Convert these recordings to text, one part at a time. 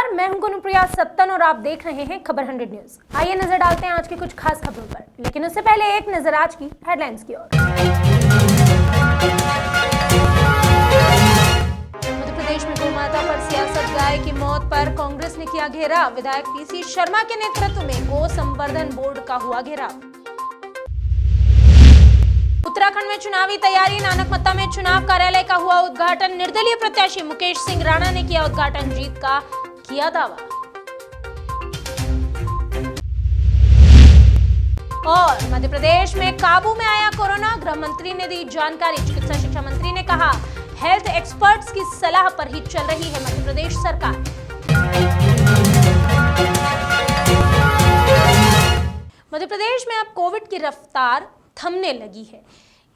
नमस्कार, मैं हूं गुनुप्रिया सत्तन और आप देख रहे हैं खबर 100 न्यूज। आइए नजर डालते हैं आज की कुछ खास खबरों पर, लेकिन उससे पहले एक नजर आज की हेडलाइंस की ओर। मध्य प्रदेश में गोमाता पर सियासत, गाय की मौत पर कांग्रेस ने किया घेराव। विधायक पीसी शर्मा के नेतृत्व में गो संवर्धन बोर्ड का हुआ घेराव। उत्तराखंड में चुनावी तैयारी, नानकमत्ता में चुनाव कार्यालय का हुआ उद्घाटन। निर्दलीय प्रत्याशी मुकेश सिंह राणा ने किया उद्घाटन, जीत का किया दावा। और मध्य प्रदेश में काबू में आया कोरोना, गृह मंत्री ने दी जानकारी। चिकित्सा शिक्षा मंत्री ने कहा हेल्थ एक्सपर्ट्स की सलाह पर ही चल रही है मध्य प्रदेश सरकार। मध्य प्रदेश में अब कोविड की रफ्तार थमने लगी है।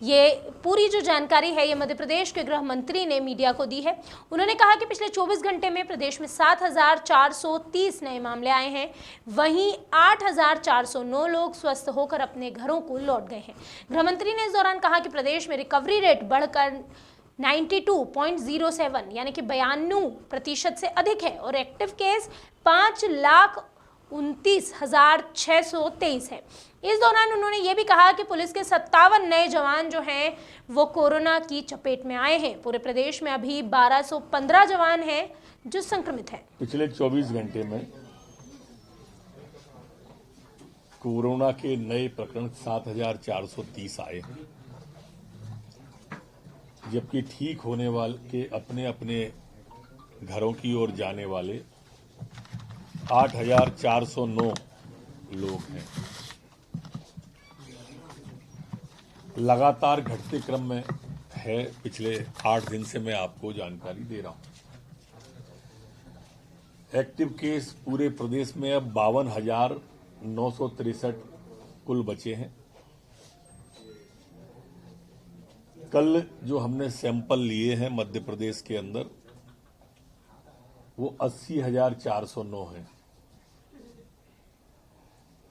ये पूरी जो जानकारी है ये मध्य प्रदेश के गृह मंत्री ने मीडिया को दी है। उन्होंने कहा कि पिछले 24 घंटे में प्रदेश में 7,430 नए मामले आए हैं, वहीं 8,409 लोग स्वस्थ होकर अपने घरों को लौट गए हैं। गृह मंत्री ने इस दौरान कहा कि प्रदेश में रिकवरी रेट बढ़कर 92.07 यानी कि 92% से अधिक है और एक्टिव केस 5,29,623 है। इस दौरान उन्होंने ये भी कहा कि पुलिस के 57 नए जवान जो हैं वो कोरोना की चपेट में आए हैं। पूरे प्रदेश में अभी 1215 जवान हैं जो संक्रमित हैं। पिछले 24 घंटे में कोरोना के नए प्रकरण 7,430 आए हैं, जबकि ठीक होने वाले के अपने अपने घरों की ओर जाने वाले 8,409 लोग हैं। लगातार घटते क्रम में है। पिछले 8 दिन से मैं आपको जानकारी दे रहा हूं। एक्टिव केस पूरे प्रदेश में अब 52,963 कुल बचे हैं। कल जो हमने सैंपल लिए हैं मध्य प्रदेश के अंदर वो 80,409 है।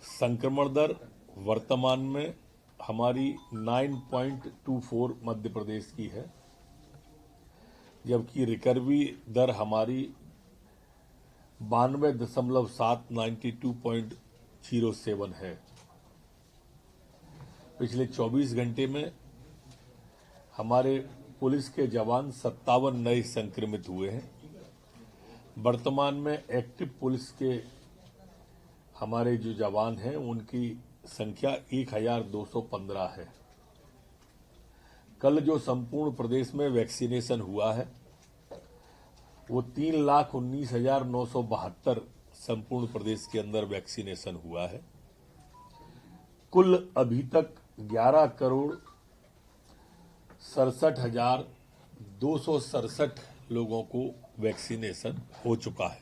संक्रमण दर वर्तमान में हमारी 9.24 मध्य प्रदेश की है, जबकि रिकवरी दर हमारी 92.7 92.07 है। पिछले 24 घंटे में हमारे पुलिस के जवान 57 नए संक्रमित हुए हैं। वर्तमान में एक्टिव पुलिस के हमारे जो जवान हैं उनकी संख्या 1,215 है। कल जो संपूर्ण प्रदेश में वैक्सीनेशन हुआ है वो 3,19,972 संपूर्ण प्रदेश के अंदर वैक्सीनेशन हुआ है। कुल अभी तक 11,67,267 लोगों को वैक्सीनेशन हो चुका है।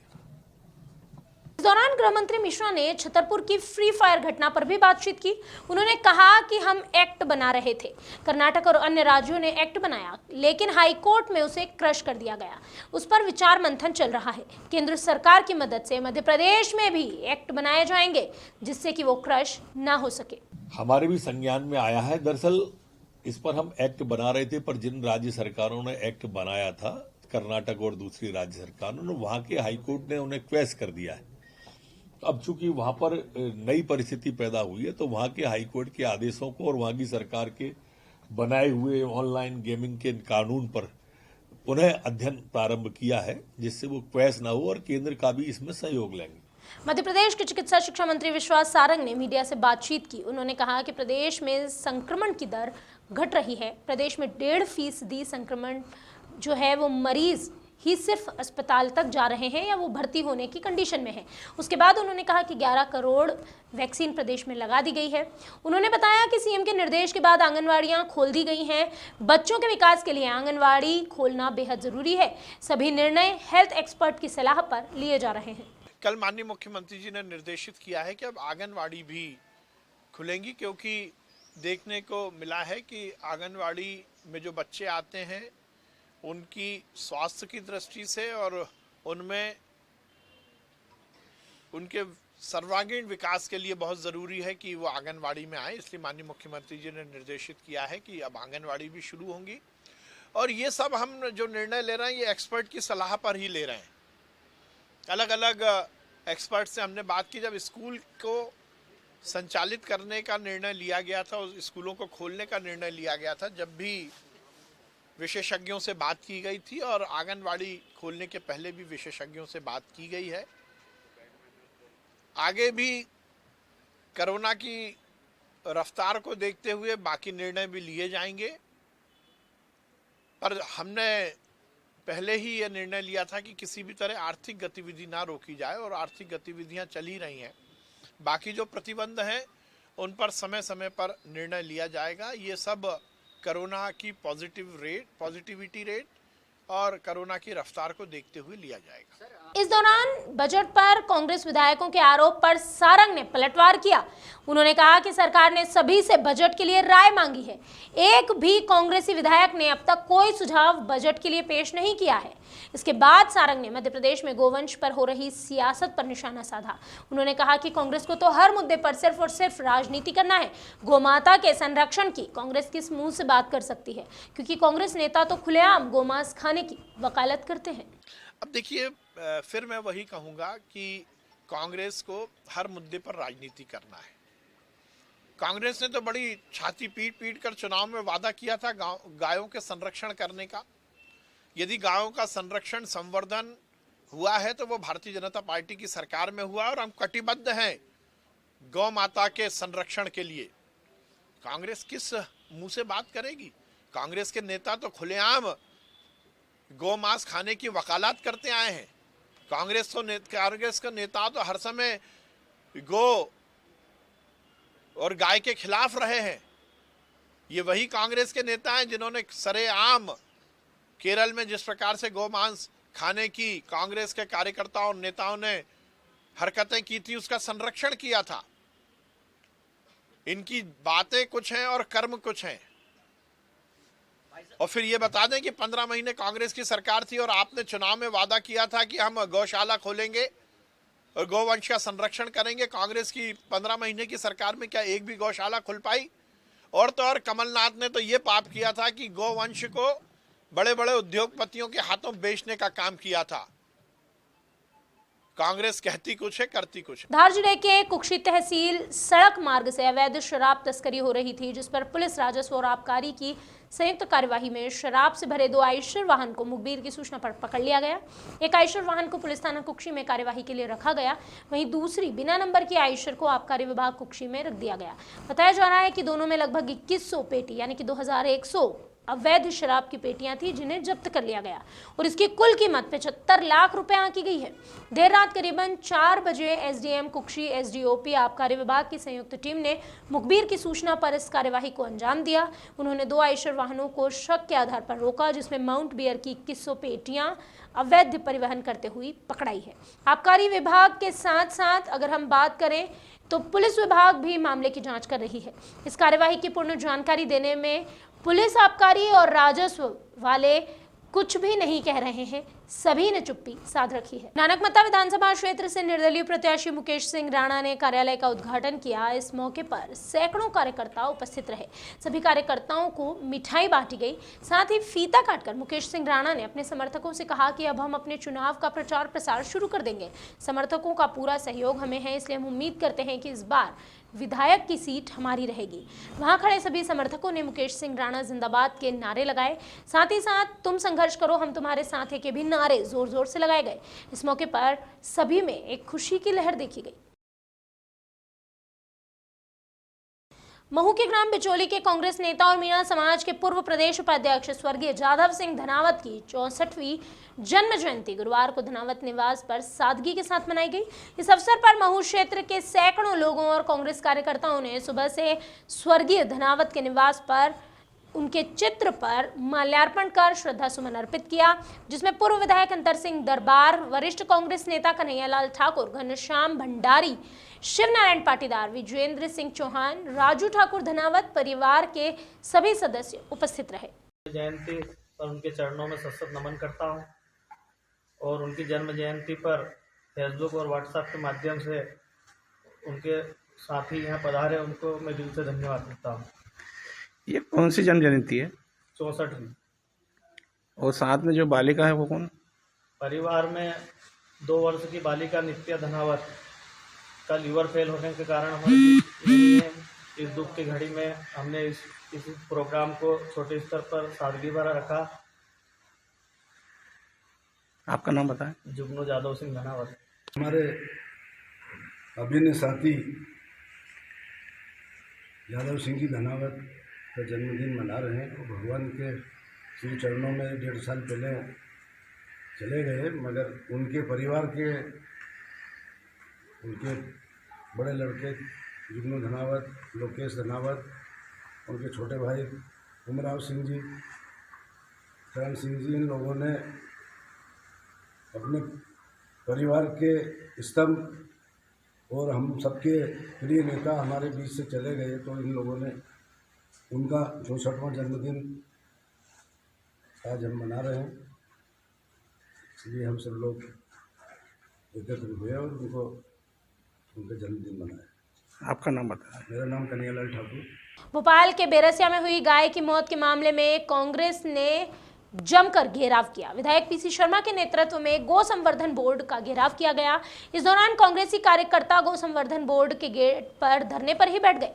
इस दौरान गृह मंत्री मिश्रा ने छतरपुर की फ्री फायर घटना पर भी बातचीत की। उन्होंने कहा कि हम एक्ट बना रहे थे, कर्नाटक और अन्य राज्यों ने एक्ट बनाया, लेकिन हाई कोर्ट में उसे क्रश कर दिया गया। उस पर विचार मंथन चल रहा है। केंद्र सरकार की मदद से मध्य प्रदेश में भी एक्ट बनाए जाएंगे जिससे कि वो क्रश ना हो सके। हमारे भी संज्ञान में आया है। दरअसल इस पर हम एक्ट बना रहे थे, पर जिन राज्य सरकारों ने एक्ट बनाया था, कर्नाटक और दूसरी राज्य सरकारों ने, वहां के हाईकोर्ट ने उन्हें क्वैश कर दिया है। अब चूंकि वहां पर नई परिस्थिति पैदा हुई है तो वहां के हाईकोर्ट के आदेशों को और वहां की सरकार के बनाए हुए ऑनलाइन गेमिंग के कानून पर पुनः अध्ययन प्रारंभ किया है, जिससे वो क्वैश ना हो और केंद्र का भी इसमें सहयोग लेंगे। मध्य प्रदेश के चिकित्सा शिक्षा मंत्री विश्वास सारंग ने मीडिया से बातचीत की। उन्होंने कहा कि प्रदेश में संक्रमण की दर घट रही है। प्रदेश में 1.5% संक्रमण जो है वो मरीज ही सिर्फ अस्पताल तक जा रहे हैं या वो भर्ती होने की कंडीशन में है। उसके बाद उन्होंने कहा कि 11 करोड़ वैक्सीन प्रदेश में लगा दी गई है। उन्होंने बताया कि सीएम के निर्देश के बाद आंगनवाड़ियां खोल दी गई हैं। बच्चों के विकास के लिए आंगनवाड़ी खोलना बेहद जरूरी है। सभी निर्णय हेल्थ एक्सपर्ट की सलाह पर लिए जा रहे हैं। कल माननीय मुख्यमंत्री जी ने निर्देशित किया है कि अब आंगनवाड़ी भी खुलेंगी, क्योंकि देखने को मिला है कि आंगनवाड़ी में जो बच्चे आते हैं उनकी स्वास्थ्य की दृष्टि से और उनमें उनके सर्वांगीण विकास के लिए बहुत ज़रूरी है कि वो आंगनवाड़ी में आए। इसलिए माननीय मुख्यमंत्री जी ने निर्देशित किया है कि अब आंगनवाड़ी भी शुरू होंगी। और ये सब हम जो निर्णय ले रहे हैं ये एक्सपर्ट की सलाह पर ही ले रहे हैं। अलग अलग एक्सपर्ट से हमने बात की। जब स्कूल को संचालित करने का निर्णय लिया गया था, उस स्कूलों को खोलने का निर्णय लिया गया था, जब भी विशेषज्ञों से बात की गई थी और आंगनवाड़ी खोलने के पहले भी विशेषज्ञों से बात की गई है। आगे भी कोरोना की रफ्तार को देखते हुए बाकी निर्णय भी लिए जाएंगे, पर हमने पहले ही यह निर्णय लिया था कि किसी भी तरह आर्थिक गतिविधि ना रोकी जाए और आर्थिक गतिविधियां चली रही हैं। बाकी जो प्रतिबंध हैं उन पर समय समय पर निर्णय लिया जाएगा। ये सब कोरोना की पॉजिटिविटी रेट और कोरोना की रफ्तार को देखते हुए लिया जाएगा। इस दौरान बजट पर कांग्रेस विधायकों के आरोप पर सारंग ने पलटवार किया। उन्होंने कहा कि सरकार ने सभी से बजट के लिए राय मांगी है। एक भी कांग्रेसी विधायक ने अब तक कोई सुझाव बजट के लिए पेश नहीं किया है। इसके बाद सारंग ने मध्य प्रदेश में गोवंश पर हो रही सियासत पर निशाना साधा। उन्होंने कहा कि कांग्रेस को तो हर मुद्दे पर सिर्फ और सिर्फ राजनीति करना है। गोमाता के संरक्षण की कांग्रेस किस मुंह से बात कर सकती है, क्योंकि कांग्रेस नेता तो खुलेआम गोमांस खाने की वकालत करते हैं। अब देखिए, फिर मैं वही कहूंगा कि कांग्रेस को हर मुद्दे पर राजनीति करना है। कांग्रेस ने तो बड़ी छाती पीट पीट कर चुनाव में वादा किया था गायों के संरक्षण करने का। यदि गायों का संरक्षण संवर्धन हुआ है तो वो भारतीय जनता पार्टी की सरकार में हुआ और हम कटिबद्ध हैं गौ माता के संरक्षण के लिए। कांग्रेस किस मुंह से बात करेगी? कांग्रेस के नेता तो खुलेआम गौ मांस खाने की वकालत करते आए हैं। कांग्रेस का नेता तो हर समय गो और गाय के खिलाफ रहे हैं। ये वही कांग्रेस के नेता हैं जिन्होंने सरेआम केरल में जिस प्रकार से गौ मांस खाने की कांग्रेस के कार्यकर्ताओं और नेताओं ने हरकतें की थी, उसका संरक्षण किया था। इनकी बातें कुछ हैं और कर्म कुछ हैं। और फिर ये बता दें कि 15 महीने कांग्रेस की सरकार थी और आपने चुनाव में वादा किया था कि हम गौशाला खोलेंगे और गौवंश का संरक्षण करेंगे। कांग्रेस की 15 महीने की सरकार में क्या एक भी गौशाला खुल पाई? और तो और कमलनाथ ने तो ये पाप किया था कि गौवंश को बड़े बड़े उद्योगपतियों के हाथों बेचने का काम किया था। कांग्रेस कहती कुछ है, करती कुछ है। धार जिले के कुक्षी तहसील सड़क मार्ग से अवैध शराब तस्करी हो रही थी, जिस पर पुलिस, राजस्व और आबकारी की संयुक्त कार्यवाही में शराब से भरे 2 आयशर वाहन को मुखबिर की सूचना पर पकड़ लिया गया। एक आयशर वाहन को पुलिस थाना कुक्षी में कार्यवाही के लिए रखा गया, वहीं दूसरी बिना नंबर की आयशर को आबकारी विभाग कुक्षी में रख दिया गया। बताया जा रहा है कि दोनों में लगभग 2100 पेटी यानी कि 2100 अवैध शराब की पेटियां थी, जिन्हें जब्त कर लिया गया और इसकी कुल कीमत 75 लाख रुपए आंकी गई है। देर रात करीबन 4 बजे एसडीएम कुक्षी, एसडीओपी, आबकारी विभाग की संयुक्त टीम ने मुखबिर की सूचना पर इस कार्यवाही को अंजाम दिया। उन्होंने 2 आयशर वाहनों को शक के आधार पर रोका, जिसमें माउंट बियर की 2100 पेटियां अवैध परिवहन करते हुए पकड़ाई है। आबकारी विभाग के साथ साथ अगर हम बात करें तो पुलिस विभाग भी मामले की जांच कर रही है। इस कार्यवाही की पूर्ण जानकारी देने में पुलिस, आबकारी और राजस्व वाले कुछ भी नहीं कह रहे हैं, सभी ने चुप्पी साध रखी है। नानकमत्ता विधानसभा क्षेत्र से निर्दलीय प्रत्याशी मुकेश सिंह राणा ने कार्यालय का उद्घाटन किया। इस मौके पर सैकड़ों कार्यकर्ता उपस्थित रहे। सभी कार्यकर्ताओं को मिठाई बांटी गई। साथ ही फीता काटकर मुकेश सिंह राणा ने अपने समर्थकों से कहा कि अब हम अपने चुनाव का प्रचार प्रसार शुरू कर देंगे। समर्थकों का पूरा सहयोग हमें है, इसलिए हम उम्मीद करते हैं कि इस बार विधायक की सीट हमारी रहेगी। वहां खड़े सभी समर्थकों ने मुकेश सिंह राणा जिंदाबाद के नारे लगाए। साथ ही साथ तुम संघर्ष करो, हम तुम्हारे साथ हैं के भी नारे जोर जोर से लगाए गए। इस मौके पर सभी में एक खुशी की लहर देखी गई। महू के ग्राम बिचौली के कांग्रेस नेता और मीणा समाज के पूर्व प्रदेश उपाध्यक्ष स्वर्गीय जाधव सिंह धनावत की 64वीं जन्म जयंती गुरुवार को धनावत निवास पर सादगी के साथ मनाई गई। इस अवसर पर महू क्षेत्र के सैकड़ों लोगों और कांग्रेस कार्यकर्ताओं ने सुबह से स्वर्गीय धनावत के निवास पर उनके चित्र पर माल्यार्पण कर श्रद्धा सुमन अर्पित किया, जिसमें पूर्व विधायक अंतर सिंह दरबार, वरिष्ठ कांग्रेस नेता कन्हैयालाल ठाकुर, घनश्याम भंडारी, शिवनारायण पाटीदार, विजेंद्र सिंह चौहान, राजू ठाकुर धनावत परिवार के सभी सदस्य उपस्थित रहे। जयंती पर उनके चरणों में सशक्त नमन करता हूं और उनकी जन्म जयंती पर फेसबुक और व्हाट्सएप के माध्यम से उनके साथी यहाँ पधारे, उनको मैं दिल से धन्यवाद देता हूँ। ये कौन सी जन्म जयंती है? 64वीं। और साथ में जो बालिका है वो कौन? परिवार में 2 वर्ष की बालिका नित्या धनावत का लीवर फेल होने के कारण हमारे बीच नहीं है। इस दुख की घड़ी में हमने इस प्रोग्राम को छोटे स्तर पर सादगी भरा रखा। आपका नाम बताएं। जुगनू जादव सिंह धनावत। हमारे अभिन्न साथी यादव सिंह जी धनावत का जन्मदिन मना रहे हैं और भगवान के श्री चरणों में 1.5 साल पहले चले गए, मगर उनके परिवार के उनके बड़े लड़के जुगनू धनावत, लोकेश धनावत, उनके छोटे भाई उमराव सिंह जी, करण सिंह जी, इन लोगों ने अपने परिवार के स्तंभ और हम सबके प्रिय नेता हमारे बीच से चले गए, तो इन लोगों ने उनका 64वां जन्मदिन आज हम मना रहे हैं। इसलिए हम सब लोग एकत्र हुए और उनका जन्मदिन मनाया। आपका नाम बताएं। मेरा नाम कन्हैयालाल ठाकुर। भोपाल के बेरसिया में हुई गाय की मौत के मामले में कांग्रेस ने जमकर घेराव किया। विधायक पीसी शर्मा के नेतृत्व में गौ संवर्धन बोर्ड का घेराव किया गया। इस दौरान कांग्रेसी कार्यकर्ता गौ संवर्धन बोर्ड के गेट पर धरने पर ही बैठ गए।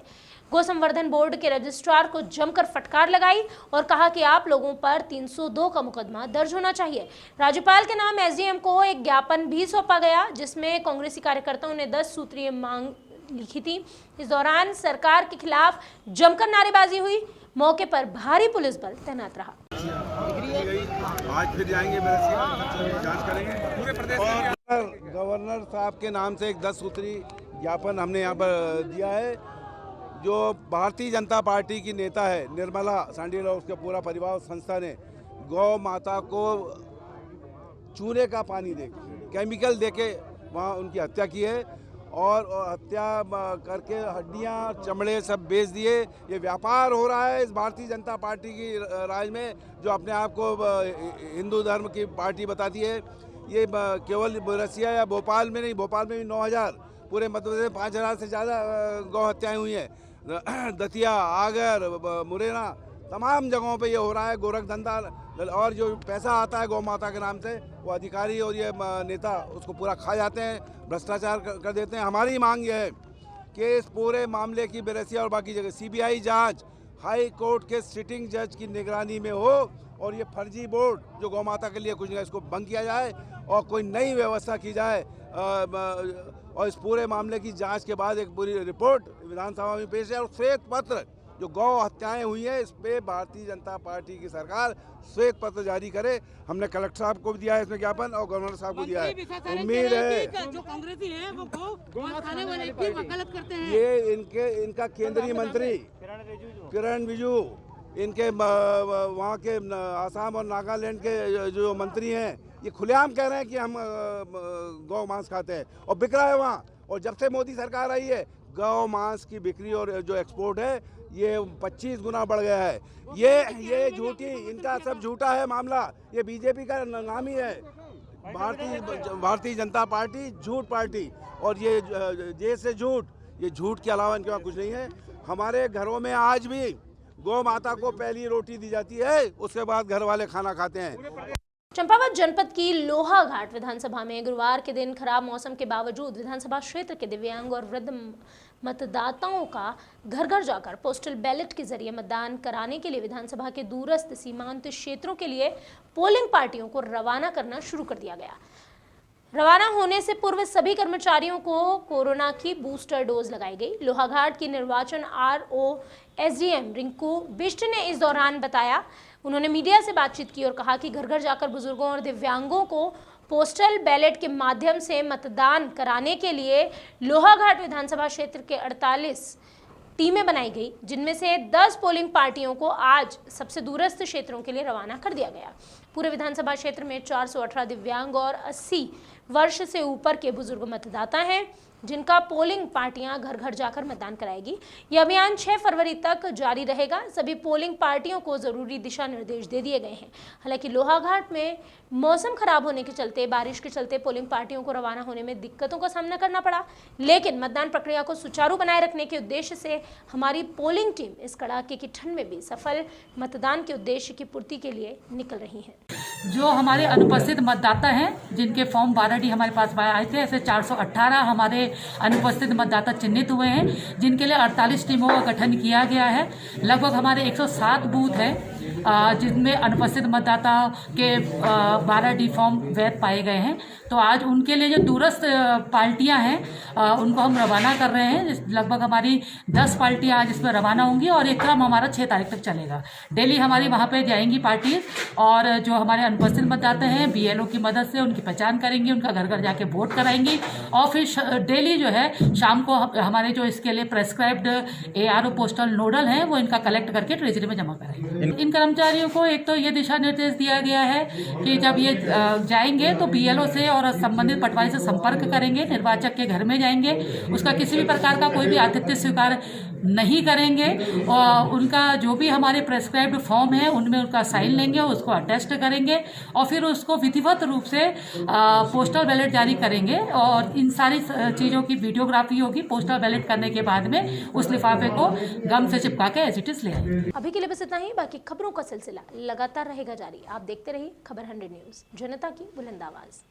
गौ संवर्धन बोर्ड के रजिस्ट्रार को जमकर फटकार लगाई और कहा कि आप लोगों पर 302 का मुकदमा दर्ज होना चाहिए। राज्यपाल के नाम एसडीएम को एक ज्ञापन भी सौंपा गया, जिसमें कांग्रेसी कार्यकर्ताओं ने 10 सूत्रीय मांग लिखी थी। इस दौरान सरकार के खिलाफ जमकर नारेबाजी हुई। मौके पर भारी पुलिस बल तैनात रहा। आज फिर जाएंगे, जांच करेंगे पूरे प्रदेश में। गवर्नर साहब के नाम से एक 10 सूत्री ज्ञापन हमने यहाँ पर दिया है। जो भारतीय जनता पार्टी की नेता है निर्मला सांडिल और उसके पूरा परिवार संस्था ने गौ माता को चूने का पानी दे केमिकल देके वहाँ उनकी हत्या की है और हत्या करके हड्डियाँ चमड़े सब बेच दिए। ये व्यापार हो रहा है इस भारतीय जनता पार्टी की राज में, जो अपने आप को हिंदू धर्म की पार्टी बताती है। ये केवल बेरसिया या भोपाल में नहीं, भोपाल में भी 9000, पूरे मध्य प्रदेश में 5000 से ज़्यादा गौ हत्याएँ हुई हैं। दतिया, आगर, मुरैना, तमाम जगहों पे ये हो रहा है गोरख धंधा। और जो पैसा आता है गौ माता के नाम से वो अधिकारी और ये नेता उसको पूरा खा जाते हैं, भ्रष्टाचार कर देते हैं। हमारी मांग ये है कि इस पूरे मामले की बेरसिया और बाकी जगह सीबीआई जांच हाई कोर्ट के सिटिंग जज की निगरानी में हो और ये फर्जी बोर्ड जो गौ माता के लिए कुछ नहीं, इसको बंद किया जाए और कोई नई व्यवस्था की जाए। और इस पूरे मामले की जांच के बाद एक पूरी रिपोर्ट विधानसभा में पेश है और श्वेत पत्र जो गौ हत्याएं हुई हैं इस पे भारतीय जनता पार्टी की सरकार श्वेत पत्र जारी करे। हमने कलेक्टर साहब को भी दिया है इसमें ज्ञापन और गवर्नर साहब को दिया है। उम्मीद है जो कांग्रेसी है वो गौ खाने वाले की वकालत करते हैं। ये इनका केंद्रीय मंत्री किरण रिजिजू, इनके वहाँ के आसाम और नागालैंड के जो मंत्री हैं, ये खुलेआम कह रहे हैं कि हम गौ मांस खाते हैं और बिक रहा है वहाँ। और जब से मोदी सरकार आई है गौ मांस की बिक्री और जो एक्सपोर्ट है ये 25 गुना बढ़ गया है। ये झूठी, इनका सब झूठा है मामला। ये बीजेपी का नाम ही है, भारतीय जनता पार्टी झूठ पार्टी। और ये जे से झूठ, ये झूठ के अलावा इनके पास कुछ नहीं है। हमारे घरों में आज भी गौ माता को पहली रोटी दी जाती है, उसके बाद घर वाले खाना खाते हैं। चंपावत जनपद की लोहाघाट विधानसभा में गुरुवार के दिन खराब मौसम के बावजूद विधानसभा क्षेत्र के दिव्यांग और वृद्ध मतदाताओं का घर घर जाकर पोस्टल बैलेट के जरिए मतदान कराने के लिए विधानसभा के दूरस्थ सीमांत क्षेत्रों के लिए पोलिंग पार्टियों को रवाना करना शुरू कर दिया गया। रवाना होने से पूर्व सभी कर्मचारियों को कोरोना की बूस्टर डोज लगाई गई। लोहाघाट की निर्वाचन आरओ एसडीएम रिंकू बिष्ट ने इस दौरान बताया, उन्होंने मीडिया से बातचीत की और कहा कि घर घर जाकर बुजुर्गों और दिव्यांगों को पोस्टल बैलेट के माध्यम से मतदान कराने के लिए लोहाघाट विधानसभा क्षेत्र के 48 टीमें बनाई गई, जिनमें से 10 पोलिंग पार्टियों को आज सबसे दूरस्थ क्षेत्रों के लिए रवाना कर दिया गया। पूरे विधानसभा क्षेत्र में 418 दिव्यांग और 80 वर्ष से ऊपर के बुजुर्ग मतदाता हैं, जिनका पोलिंग पार्टियां घर घर जाकर मतदान कराएगी। यह अभियान 6 फरवरी तक जारी रहेगा। सभी पोलिंग पार्टियों को जरूरी दिशा निर्देश दे दिए गए हैं। हालांकि लोहाघाट में मौसम खराब होने के चलते, बारिश के चलते पोलिंग पार्टियों को रवाना होने में दिक्कतों का सामना करना पड़ा, लेकिन मतदान प्रक्रिया को सुचारू बनाए रखने के उद्देश्य से हमारी पोलिंग टीम इस कड़ाके की ठंड में भी सफल मतदान के उद्देश्य की पूर्ति के लिए निकल रही है। जो हमारे अनुपस्थित मतदाता हैं जिनके फॉर्म 12D हमारे पास आए थे, ऐसे 418 हमारे अनुपस्थित मतदाता चिन्हित हुए हैं, जिनके लिए 48 टीमों का गठन किया गया है। लगभग हमारे 107 बूथ हैं जिनमें अनुपस्थित मतदाताओं के 12D फॉर्म वैध पाए गए हैं। तो आज उनके लिए जो दूरस्थ पार्टियां हैं उनको हम रवाना कर रहे हैं। लगभग हमारी 10 पार्टियां आज इसमें रवाना होंगी और एक क्रम हमारा 6 तारीख तक चलेगा। डेली हमारी वहां पे जाएंगी पार्टी और जो हमारे अनुपस्थित मतदाता हैं BLO की मदद से उनकी पहचान करेंगी, उनका घर घर जाके वोट कराएंगी और फिर डेली जो है शाम को हमारे जो इसके लिए प्रेस्क्राइब्ड ARO पोस्टल नोडल हैं वो इनका कलेक्ट करके ट्रेजरी में जमा करेंगे। इन कर्मचारियों को एक तो ये दिशा निर्देश दिया गया है कि जब ये जाएंगे तो BLO से और संबंधित पटवारी से संपर्क करेंगे, निर्वाचक के घर में जाएंगे, उसका किसी भी प्रकार का कोई भी आतिथ्य स्वीकार नहीं करेंगे और उनका जो भी हमारे प्रेस्क्राइब्ड फॉर्म है उनमें उनका साइन लेंगे, उसको अटेस्ट करेंगे और फिर उसको विधिवत रूप से पोस्टल बैलेट जारी करेंगे और इन सारी चीज़ों की वीडियोग्राफी होगी। पोस्टल बैलेट करने के बाद में उस लिफाफे को गम से चिपका के एज इट इज ले आएंगे। अभी के लिए बस इतना ही। बाकी खबरों का सिलसिला लगातार रहेगा जारी। आप देखते रहिए खबर 100 न्यूज़, जनता की बुलंद आवाज़।